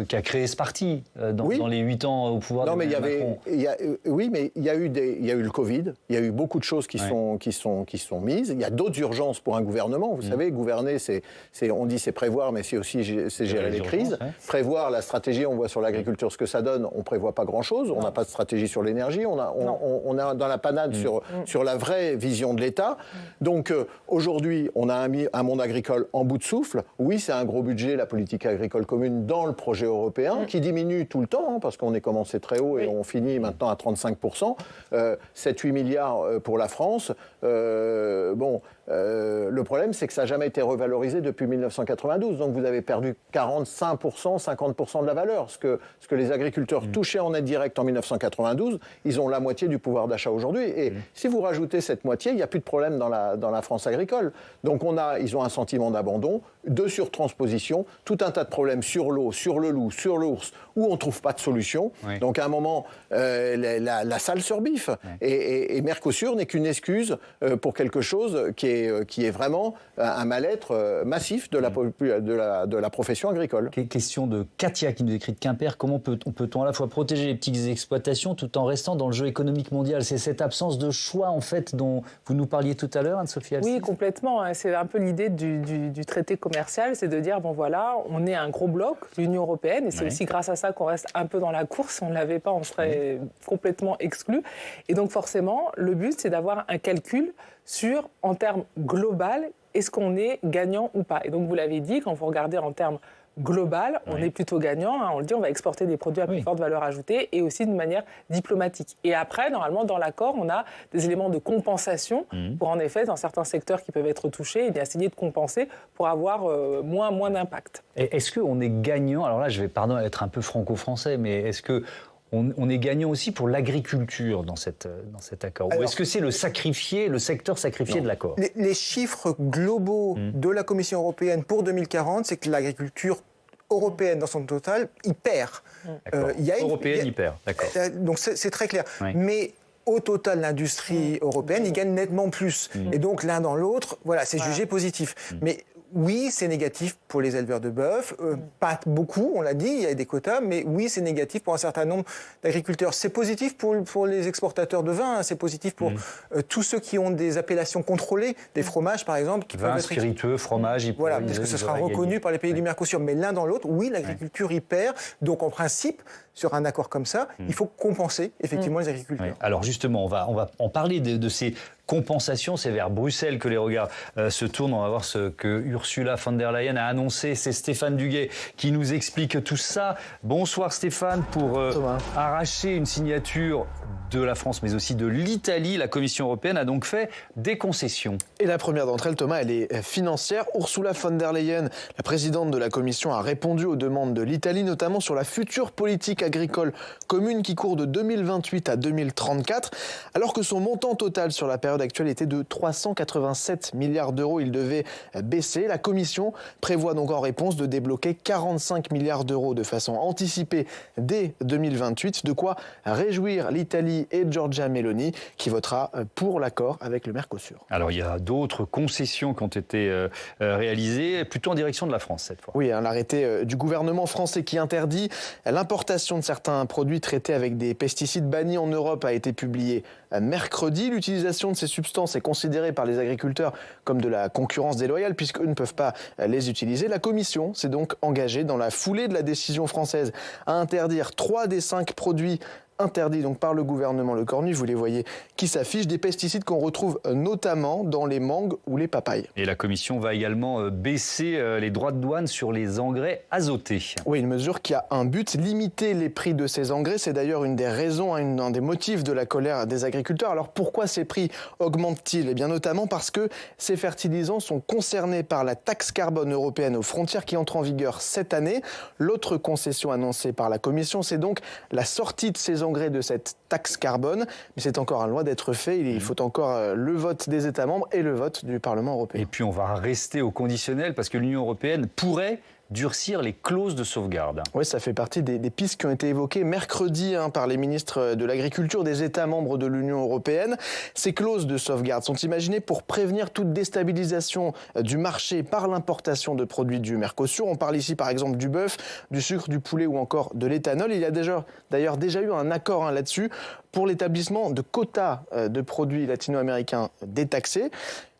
qui a créé ce parti dans les 8 ans au pouvoir de Macron. Oui, mais il y a eu le Covid, il y a eu beaucoup de choses qui sont mises, il y a d'autres urgences pour un gouvernement. Vous savez, gouverner, on dit c'est prévoir, mais c'est aussi gérer les crises. Prévoir la stratégie, on voit sur l'agriculture ce que ça donne, on ne prévoit pas grand-chose, on n'a pas de stratégie sur l'énergie, on a dans la panade sur la vraie vision de l'État. Donc aujourd'hui, on a un monde agricole en bout de souffle. Oui, c'est un gros budget, la politique agricole commune, dans le projet européen, qui diminue tout le temps, parce qu'on est commencé très haut et on finit maintenant à 35%. 7-8 milliards pour la France. Le problème, c'est que ça n'a jamais été revalorisé depuis 1992. Donc vous avez perdu 45%, 50% de la valeur. Ce que les agriculteurs touchaient en aide directe en 1992, ils ont la moitié du pouvoir d'achat aujourd'hui. Et si vous rajoutez cette moitié, il n'y a plus de problème dans la France agricole. Donc ils ont un sentiment d'abandon, de surtransposition, tout un tas de problèmes sur l'eau, sur le loup, sur l'ours, où on ne trouve pas de solution. Donc à un moment, la salle surbiffe. Et Mercosur n'est qu'une excuse pour quelque chose qui est vraiment un mal-être massif de la profession agricole. Question de Katia qui nous écrit de Quimper. Comment peut-on à la fois protéger les petites exploitations tout en restant dans le jeu économique mondial ? C'est cette absence de choix, en fait, dont vous nous parliez tout à l'heure, Anne-Sophie Alcide ? Oui, complètement. C'est un peu l'idée du traité commercial, c'est de dire, on est un gros bloc, l'Union européenne, et c'est aussi grâce à ça qu'on reste un peu dans la course. Si on ne l'avait pas, on serait complètement exclus. Et donc, forcément, le but, c'est d'avoir un calcul sur, en termes global, est-ce qu'on est gagnant ou pas. Et donc, vous l'avez dit, quand vous regardez en termes global, on est plutôt gagnant. On le dit, on va exporter des produits à plus forte valeur ajoutée et aussi de manière diplomatique. Et après, normalement, dans l'accord, on a des éléments de compensation pour, en effet, dans certains secteurs qui peuvent être touchés, essayer de compenser pour avoir moins d'impact. Est-ce qu'on est gagnant ? Alors là, je vais, être un peu franco-français, mais est-ce que on est gagnant aussi pour l'agriculture dans cet accord ? Ou est-ce que c'est le secteur sacrifié de l'accord ? Les chiffres globaux de la Commission européenne pour 2040, c'est que l'agriculture européenne dans son total, il perd. Européenne, il perd, d'accord. Donc c'est très clair. Mais au total, l'industrie européenne, il gagne nettement plus. Et donc l'un dans l'autre, c'est jugé positif. Mais oui, c'est négatif pour les éleveurs de bœuf, pas beaucoup, on l'a dit, il y a des quotas, mais oui, c'est négatif pour un certain nombre d'agriculteurs. C'est positif pour les exportateurs de vin, c'est positif pour tous ceux qui ont des appellations contrôlées, des fromages par exemple. Qui vin, spiritueux, fromage, parce que ce sera reconnu par les pays du Mercosur. Mais l'un dans l'autre, oui, l'agriculture y perd. Donc en principe, sur un accord comme ça, il faut compenser effectivement les agriculteurs. Oui. Alors justement, on va en parler de ces compensations. C'est vers Bruxelles que les regards se tournent. On va voir ce que Ursula von der Leyen a annoncé. C'est Stéphane Duguay qui nous explique tout ça. Bonsoir Stéphane. Pour arracher une signature de la France, mais aussi de l'Italie, la Commission européenne a donc fait des concessions. Et la première d'entre elles, Thomas, elle est financière. Ursula von der Leyen, la présidente de la Commission, a répondu aux demandes de l'Italie, notamment sur la future politique agricole commune qui court de 2028 à 2034. Alors que son montant total sur la période actuelle était de 387 milliards d'euros, il devait baisser. La Commission prévoit donc en réponse de débloquer 45 milliards d'euros de façon anticipée dès 2028. De quoi réjouir l'Italie et Giorgia Meloni qui votera pour l'accord avec le Mercosur. Alors il y a d'autres concessions qui ont été réalisées, plutôt en direction de la France cette fois. Oui, l'arrêté du gouvernement français qui interdit l'importation de certains produits traités avec des pesticides bannis en Europe a été publié mercredi. L'utilisation de ces substances est considérée par les agriculteurs comme de la concurrence déloyale puisqu'eux ne peuvent pas les utiliser. La Commission s'est donc engagée dans la foulée de la décision française à interdire 3 des 5 produits interdits donc par le gouvernement Le Cornu, vous les voyez qui s'affichent, des pesticides qu'on retrouve notamment dans les mangues ou les papayes. Et la Commission va également baisser les droits de douane sur les engrais azotés. Oui, une mesure qui a un but, limiter les prix de ces engrais. C'est d'ailleurs une des raisons, un des motifs de la colère des agriculteurs. Alors pourquoi ces prix augmentent-ils ? Eh bien notamment parce que ces fertilisants sont concernés par la taxe carbone européenne aux frontières qui entre en vigueur cette année. L'autre concession annoncée par la Commission, c'est donc la sortie de ces engrais de cette taxe carbone, mais c'est encore loin d'être fait. Il faut encore le vote des États membres et le vote du Parlement européen. Et puis on va rester au conditionnel parce que l'Union européenne pourrait durcir les clauses de sauvegarde. Oui, ça fait partie des pistes qui ont été évoquées mercredi par les ministres de l'Agriculture des États membres de l'Union européenne. Ces clauses de sauvegarde sont imaginées pour prévenir toute déstabilisation du marché par l'importation de produits du Mercosur. On parle ici par exemple du bœuf, du sucre, du poulet ou encore de l'éthanol. Il y a d'ailleurs déjà eu un accord là-dessus pour l'établissement de quotas de produits latino-américains détaxés.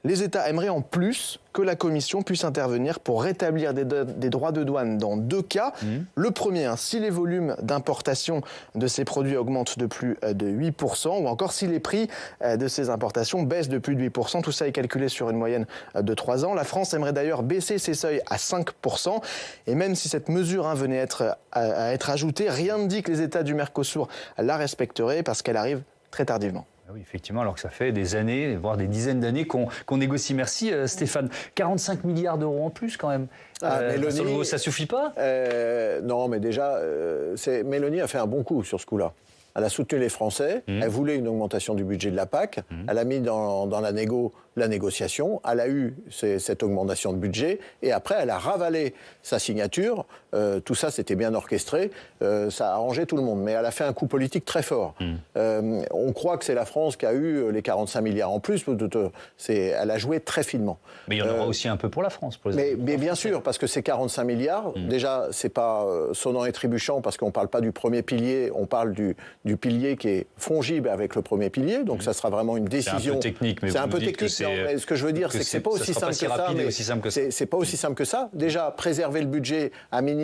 Les États aimeraient en plus que la Commission puisse intervenir pour rétablir des droits de douane dans 2 cas. Le premier, si les volumes d'importation de ces produits augmentent de plus de 8%, ou encore si les prix de ces importations baissent de plus de 8%. Tout ça est calculé sur une moyenne de 3 ans. La France aimerait d'ailleurs baisser ces seuils à 5%. Et même si cette mesure venait à être ajoutée, rien ne dit que les États du Mercosur la respecteraient parce qu'elle arrive très tardivement. Oui, effectivement, alors que ça fait des années, voire des dizaines d'années qu'on négocie. Merci Stéphane. 45 milliards d'euros en plus quand même. Mélanie, ça suffit pas Non, mais déjà, Mélanie a fait un bon coup sur ce coup-là. Elle a soutenu les Français, elle voulait une augmentation du budget de la PAC, elle a mis dans la négociation, elle a eu cette augmentation de budget, et après elle a ravalé sa signature. Tout ça, c'était bien orchestré, ça a arrangé tout le monde, mais elle a fait un coup politique très fort. On croit que c'est la France qui a eu les 45 milliards en plus, elle a joué très finement. Mais il y en aura aussi un peu pour la France. Mais bien sûr, parce que ces 45 milliards, déjà, c'est pas sonnant et trébuchant, parce qu'on ne parle pas du premier pilier, on parle du pilier qui est fongible avec le premier pilier, donc ça sera vraiment une décision. C'est un peu technique, mais c'est un peu technique. Mais ce que je veux dire, c'est que c'est pas aussi simple que ça. C'est pas aussi simple que ça. Déjà, préserver le budget à minima,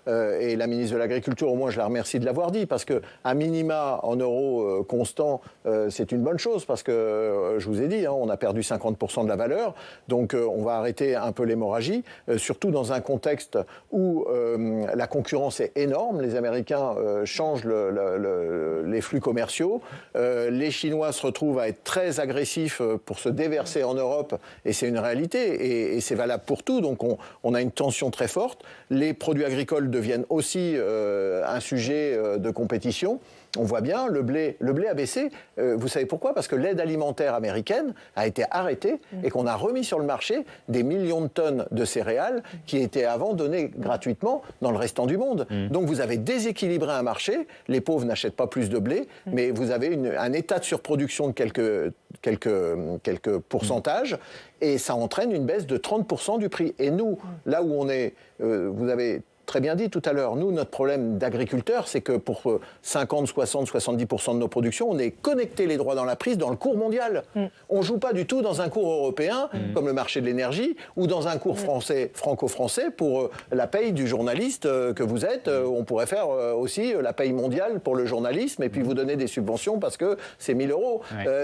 et la ministre de l'Agriculture, au moins, je la remercie de l'avoir dit, parce que à minima en euros constants, c'est une bonne chose, parce que je vous ai dit, on a perdu 50% de la valeur, donc on va arrêter un peu l'hémorragie, surtout dans un contexte où la concurrence est énorme. Les Américains changent les flux commerciaux. Les Chinois se retrouvent à être très agressifs pour se déverser en Europe, et c'est une réalité, et c'est valable pour tout. Donc on a une tension très forte. Les produits agricoles deviennent aussi un sujet de compétition. On voit bien, le blé a baissé. Vous savez pourquoi ? Parce que l'aide alimentaire américaine a été arrêtée et qu'on a remis sur le marché des millions de tonnes de céréales qui étaient avant données gratuitement dans le restant du monde. Donc vous avez déséquilibré un marché, les pauvres n'achètent pas plus de blé, mais vous avez un état de surproduction de quelques pourcentages, et ça entraîne une baisse de 30% du prix. Et nous, là où on est, vous avez très bien dit tout à l'heure, nous, notre problème d'agriculteurs, c'est que pour 50, 60, 70% de nos productions, on est connecté les droits dans la prise dans le cours mondial. On ne joue pas du tout dans un cours européen, comme le marché de l'énergie, ou dans un cours français, franco-français, pour la paye du journaliste que vous êtes. On pourrait faire aussi la paye mondiale pour le journalisme, et puis vous donner des subventions parce que c'est 1 000 euros.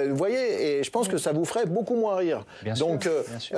Vous voyez, et je pense que ça vous ferait beaucoup moins rire. Bien Donc, sûr.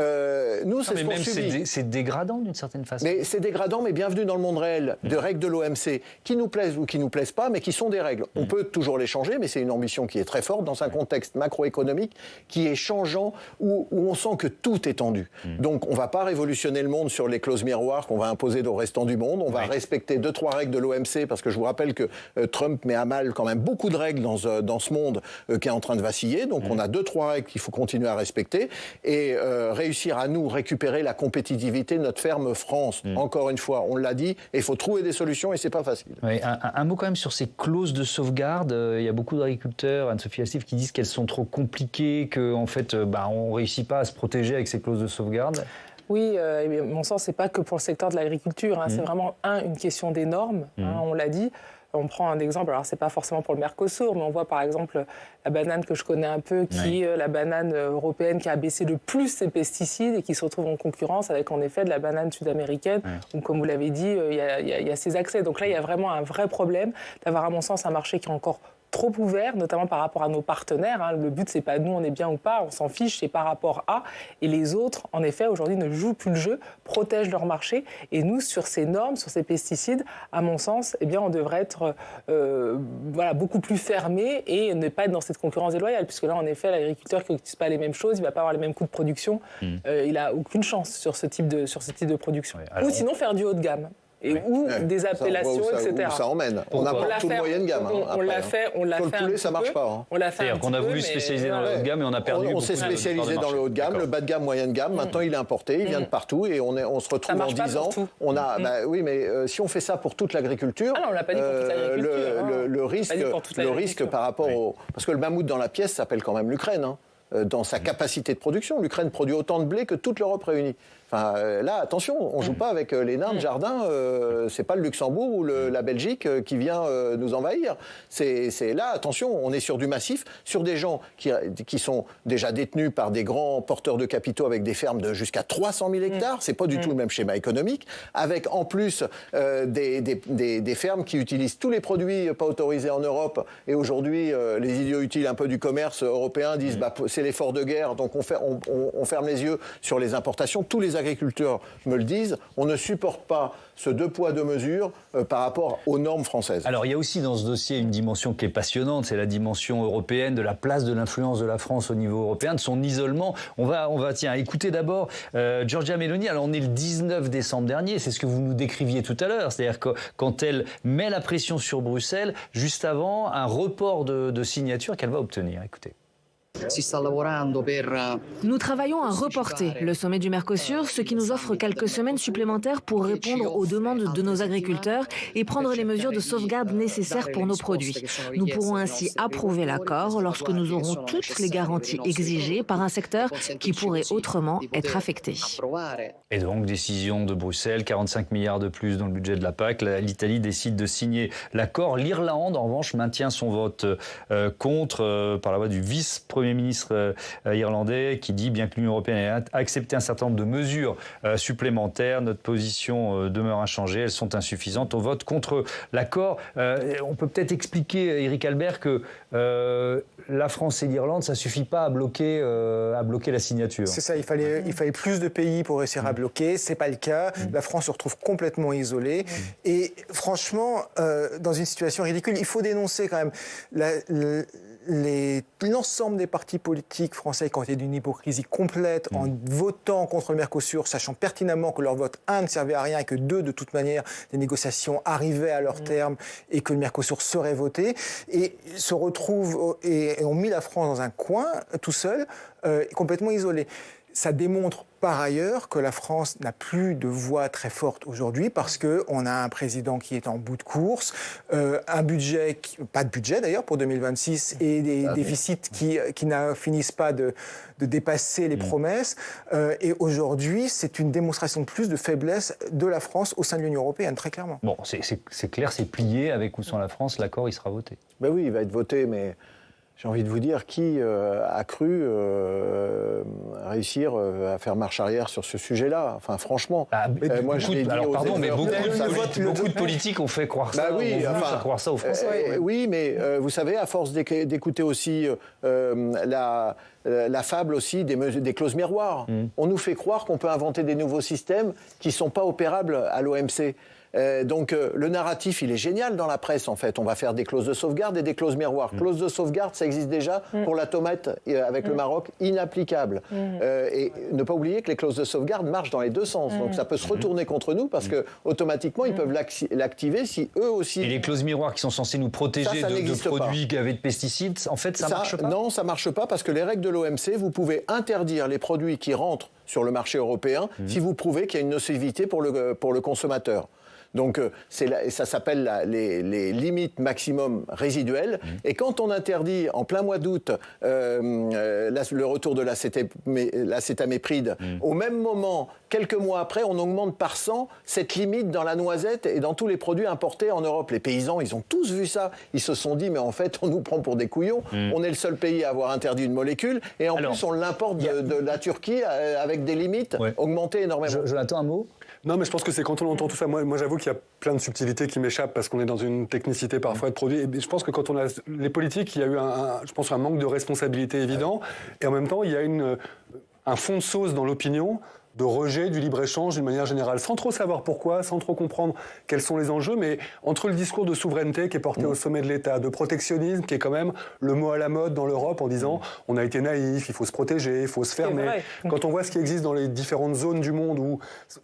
nous, c'est ce qu'on subit. C'est dégradant d'une certaine façon. Mais c'est dégradant, mais bienvenue dans le monde réel, de règles de l'OMC, qui nous plaisent ou qui nous plaisent pas, mais qui sont des règles. On peut toujours les changer, mais c'est une ambition qui est très forte dans un contexte macroéconomique qui est changeant, où on sent que tout est tendu. Donc on ne va pas révolutionner le monde sur les clauses miroirs qu'on va imposer au restant du monde. On va respecter 2-3 règles de l'OMC, parce que je vous rappelle que Trump met à mal quand même beaucoup de règles dans ce monde qui est en train de vaciller. Donc on a 2-3 règles qu'il faut continuer à respecter et réussir à nous récupérer la compétitivité de notre ferme France. Encore une fois, on l'a dit, et il faut trouver des solutions et c'est pas facile. Oui, un mot quand même sur ces clauses de sauvegarde. Il y a beaucoup d'agriculteurs, Anne-Sophie Astif, qui disent qu'elles sont trop compliquées, qu'en fait, on ne réussit pas à se protéger avec ces clauses de sauvegarde. Oui, mon sens, c'est pas que pour le secteur de l'agriculture. C'est vraiment une question des normes. On l'a dit. On prend un exemple, alors c'est pas forcément pour le Mercosur, mais on voit par exemple la banane que je connais un peu, qui est la banane européenne qui a baissé le plus ses pesticides et qui se retrouve en concurrence avec en effet de la banane sud-américaine, où comme vous l'avez dit, il y a ces accès. Donc là, il y a vraiment un vrai problème d'avoir à mon sens un marché qui est encore trop ouvert, notamment par rapport à nos partenaires. Le but, c'est pas nous, on est bien ou pas, on s'en fiche, c'est par rapport à. Et les autres, en effet, aujourd'hui, ne jouent plus le jeu, protègent leur marché. Et nous, sur ces normes, sur ces pesticides, à mon sens, on devrait être beaucoup plus fermés et ne pas être dans cette concurrence déloyale. Puisque là, en effet, l'agriculteur qui n'utilise pas les mêmes choses, il ne va pas avoir les mêmes coûts de production. Il n'a aucune chance sur ce type de production. Ou sinon, faire du haut de gamme. Ou des appellations, etc. Ça emmène. On apporte tout le moyenne gamme. On l'a fait un petit peu. Ça marche pas. On l'a fait un petit peu. On a voulu spécialiser dans le haut de gamme et on a perdu. On s'est spécialisé dans le haut de gamme, le bas de gamme, moyenne gamme. Maintenant, il est importé, il vient de partout et on se retrouve en 10 ans. Oui, mais si on fait ça pour toute l'agriculture, on l'a pas dit pour toute l'agriculture. Le risque par rapport au, parce que le mammouth dans la pièce s'appelle quand même l'Ukraine. Dans sa capacité de production, l'Ukraine produit autant de blé que toute l'Europe réunie. Enfin, là, attention, on ne joue pas avec les nains de jardin. C'est pas le Luxembourg ou la Belgique qui vient nous envahir. C'est là, attention, on est sur du massif, sur des gens qui sont déjà détenus par des grands porteurs de capitaux avec des fermes de jusqu'à 300 000 hectares. C'est pas du tout le même schéma économique. Avec en plus des fermes qui utilisent tous les produits pas autorisés en Europe. Et aujourd'hui, les idiots utiles un peu du commerce européen disent c'est l'effort de guerre, donc on ferme les yeux sur les importations. Tous les agriculteurs me le disent, on ne supporte pas ce 2 poids 2 mesures par rapport aux normes françaises. Alors il y a aussi dans ce dossier une dimension qui est passionnante, c'est la dimension européenne, de la place de l'influence de la France au niveau européen, de son isolement. On va écouter d'abord Giorgia Meloni. Alors on est le 19 décembre dernier, c'est ce que vous nous décriviez tout à l'heure, c'est-à-dire que quand elle met la pression sur Bruxelles, juste avant un report de signature qu'elle va obtenir. Écoutez. Nous travaillons à reporter le sommet du Mercosur, ce qui nous offre quelques semaines supplémentaires pour répondre aux demandes de nos agriculteurs et prendre les mesures de sauvegarde nécessaires pour nos produits. Nous pourrons ainsi approuver l'accord lorsque nous aurons toutes les garanties exigées par un secteur qui pourrait autrement être affecté. Et donc, décision de Bruxelles, 45 milliards de plus dans le budget de la PAC. L'Italie décide de signer l'accord. L'Irlande, en revanche, maintient son vote contre par la voix du vice-premier ministre irlandais qui dit, bien que l'Union européenne ait accepté un certain nombre de mesures supplémentaires, notre position demeure inchangée, elles sont insuffisantes au vote contre l'accord. On peut peut-être expliquer, Éric Albert, que la France et l'Irlande, ça ne suffit pas à bloquer la signature. C'est ça, il fallait plus de pays pour réussir à bloquer, ce n'est pas le cas. La France se retrouve complètement isolée. Et franchement, dans une situation ridicule, il faut dénoncer quand même l'ensemble des partis politiques français qui ont été d'une hypocrisie complète en votant contre le Mercosur, sachant pertinemment que leur vote, 1, ne servait à rien et que 2, de toute manière, les négociations arrivaient à leur terme et que le Mercosur serait voté, et se retrouvent et ont mis la France dans un coin, tout seul, complètement isolé. Ça démontre par ailleurs que la France n'a plus de voix très forte aujourd'hui parce qu'on a un président qui est en bout de course, un budget, pas de budget d'ailleurs pour 2026 et des déficits qui ne finissent pas de dépasser les promesses. Et aujourd'hui, c'est une démonstration de plus de faiblesse de la France au sein de l'Union européenne, très clairement. Bon, c'est clair, c'est plié avec ou sans la France, l'accord il sera voté. Ben oui, il va être voté, mais... J'ai envie de vous dire, qui a cru réussir à faire marche arrière sur ce sujet-là? Enfin, franchement, moi je l'ai dit aux beaucoup de politiques ont fait croire ça, croire ça aux Français. Oui, mais vous savez, à force d'écouter aussi la fable aussi des clauses miroirs, on nous fait croire qu'on peut inventer des nouveaux systèmes qui ne sont pas opérables à l'OMC. Donc le narratif, il est génial dans la presse en fait. On va faire des clauses de sauvegarde et des clauses miroirs. Clauses de sauvegarde, ça existe déjà pour la tomate avec le Maroc, inapplicable. Et ne pas oublier que les clauses de sauvegarde marchent dans les deux sens. Donc ça peut se retourner contre nous parce que automatiquement ils peuvent l'activer si eux aussi. Et les clauses miroirs qui sont censées nous protéger de produits gavés de pesticides, en fait ça marche pas. Non, ça marche pas parce que les règles de l'OMC, vous pouvez interdire les produits qui rentrent sur le marché européen si vous prouvez qu'il y a une nocivité pour le consommateur. Donc ça s'appelle les limites maximum résiduelles. Et quand on interdit en plein mois d'août le retour de l'acétamépride, au même moment, quelques mois après, on augmente par 100 cette limite dans la noisette et dans tous les produits importés en Europe. Les paysans, ils ont tous vu ça. Ils se sont dit, mais en fait, on nous prend pour des couillons. On est le seul pays à avoir interdit une molécule. Et en plus, on l'importe de la Turquie avec des limites augmentées énormément. Jonathan, un mot ? Non, mais je pense que c'est quand on entend tout ça. Moi j'avoue qu'il y a plein de subtilités qui m'échappent parce qu'on est dans une technicité parfois de produits. Et je pense que quand on a les politiques, il y a eu un manque de responsabilité évident. Et en même temps, il y a un fond de sauce dans l'opinion de rejet du libre-échange d'une manière générale, sans trop savoir pourquoi, sans trop comprendre quels sont les enjeux, mais entre le discours de souveraineté qui est porté au sommet de l'État, de protectionnisme qui est quand même le mot à la mode dans l'Europe en disant on a été naïf, il faut se protéger, il faut se fermer. Quand on voit ce qui existe dans les différentes zones du monde où,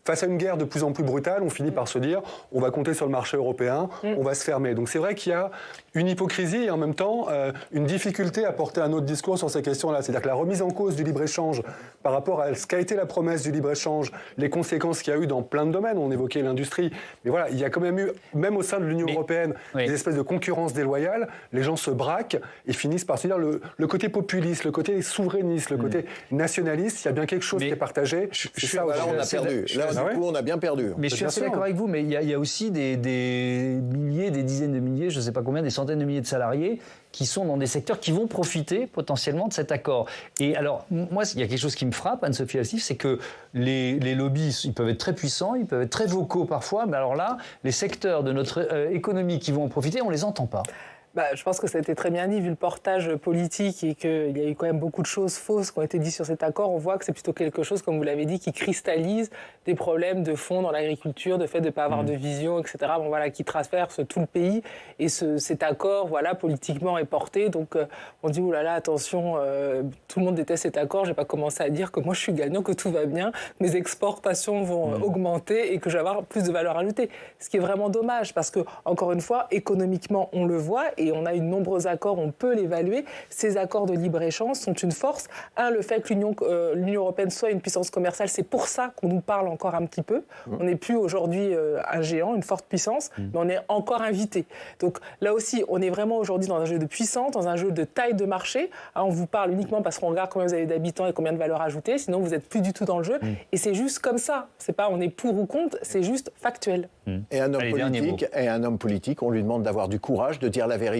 face à une guerre de plus en plus brutale, on finit par se dire on va compter sur le marché européen, on va se fermer. Donc c'est vrai qu'il y a une hypocrisie et en même temps une difficulté à porter un autre discours sur ces questions-là. C'est-à-dire que la remise en cause du libre-échange par rapport à ce qu'a été la promesse du libre-échange, les conséquences qu'il y a eu dans plein de domaines, on évoquait l'industrie, mais voilà, il y a quand même eu, même au sein de l'Union européenne, des espèces de concurrence déloyale, les gens se braquent et finissent par se dire le côté populiste, le côté souverainiste, le côté nationaliste, il y a bien quelque chose qui est partagé. Là, on a perdu. Là, du coup, on a bien perdu. Mais je suis assez d'accord avec vous, mais il y a aussi des milliers, des dizaines de milliers, je ne sais pas combien, des centaines de milliers de salariés qui sont dans des secteurs qui vont profiter potentiellement de cet accord. Et alors, moi, il y a quelque chose qui me frappe, Anne-Sophie Alstif, c'est que les lobbies, ils peuvent être très puissants, ils peuvent être très vocaux parfois, mais alors là, les secteurs de notre économie qui vont en profiter, on ne les entend pas. Je pense que ça a été très bien dit, vu le portage politique et qu'il y a eu quand même beaucoup de choses fausses qui ont été dites sur cet accord. On voit que c'est plutôt quelque chose, comme vous l'avez dit, qui cristallise des problèmes de fond dans l'agriculture, de fait de ne pas avoir de vision, etc. Qui traverse tout le pays. Et cet accord, politiquement est porté. Donc on dit, attention, tout le monde déteste cet accord. Je ne vais pas commencer à dire que moi je suis gagnant, que tout va bien, mes exportations vont augmenter et que je vais avoir plus de valeur ajoutée. Ce qui est vraiment dommage parce que, encore une fois, économiquement, on le voit. Et on a eu de nombreux accords, on peut l'évaluer. Ces accords de libre-échange sont une force. Le fait que l'Union européenne soit une puissance commerciale, c'est pour ça qu'on nous parle encore un petit peu. On n'est plus aujourd'hui un géant, une forte puissance, mais on est encore invité. Donc là aussi, on est vraiment aujourd'hui dans un jeu de puissance, dans un jeu de taille de marché. On vous parle uniquement parce qu'on regarde combien vous avez d'habitants et combien de valeur ajoutée, sinon vous n'êtes plus du tout dans le jeu. Et c'est juste comme ça. C'est pas on est pour ou contre, c'est juste factuel. Et un homme politique, on lui demande d'avoir du courage, de dire la vérité,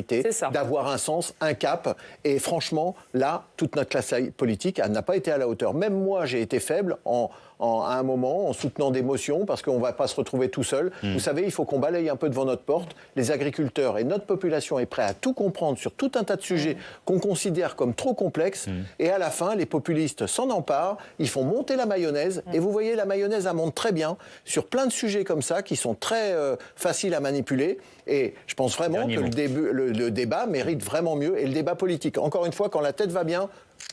d'avoir un sens, un cap. Et franchement, là, toute notre classe politique n'a pas été à la hauteur. Même moi, j'ai été faible à un moment, en soutenant des motions, parce qu'on ne va pas se retrouver tout seul. Vous savez, il faut qu'on balaye un peu devant notre porte. Les agriculteurs et notre population est prête à tout comprendre sur tout un tas de sujets qu'on considère comme trop complexes. Et à la fin, les populistes s'en emparent, ils font monter la mayonnaise. Et vous voyez, la mayonnaise, elle monte très bien sur plein de sujets comme ça, qui sont très faciles à manipuler. Et je pense vraiment que le débat mérite vraiment mieux. Et le débat politique, encore une fois, quand la tête va bien,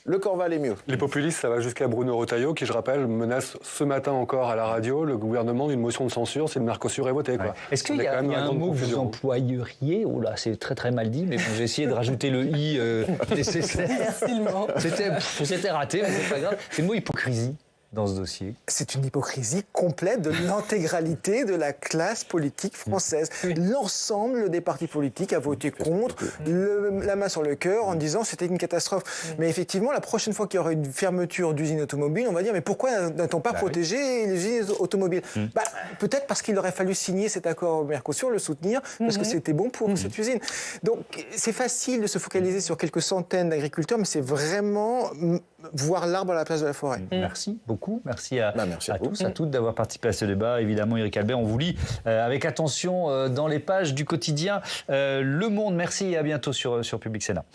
le corps va aller mieux. Les populistes, ça va jusqu'à Bruno Retailleau, qui, je rappelle, menace ce matin encore à la radio, le gouvernement d'une motion de censure si le Mercosur est voté. Ouais. Est-ce qu'il y a un mot que vous employeriez? Oh là, c'est très très mal dit, mais bon, j'ai essayé de rajouter le i nécessaire. C'était raté, mais c'est pas grave. C'est le mot hypocrisie dans ce dossier. C'est une hypocrisie complète de l'intégralité de la classe politique française. L'ensemble des partis politiques a voté contre, la main sur le cœur, en disant c'était une catastrophe. Mais effectivement, la prochaine fois qu'il y aura une fermeture d'usine automobile, on va dire mais pourquoi n'a-t-on pas protégé les usines automobiles? Peut-être parce qu'il aurait fallu signer cet accord au Mercosur, le soutenir, parce que c'était bon pour cette usine. Donc c'est facile de se focaliser sur quelques centaines d'agriculteurs, mais c'est vraiment voir l'arbre à la place de la forêt. Merci beaucoup. Merci à tous, à toutes d'avoir participé à ce débat. Évidemment, Éric Albert, on vous lit avec attention dans les pages du quotidien Le Monde. Merci et à bientôt sur Public Sénat.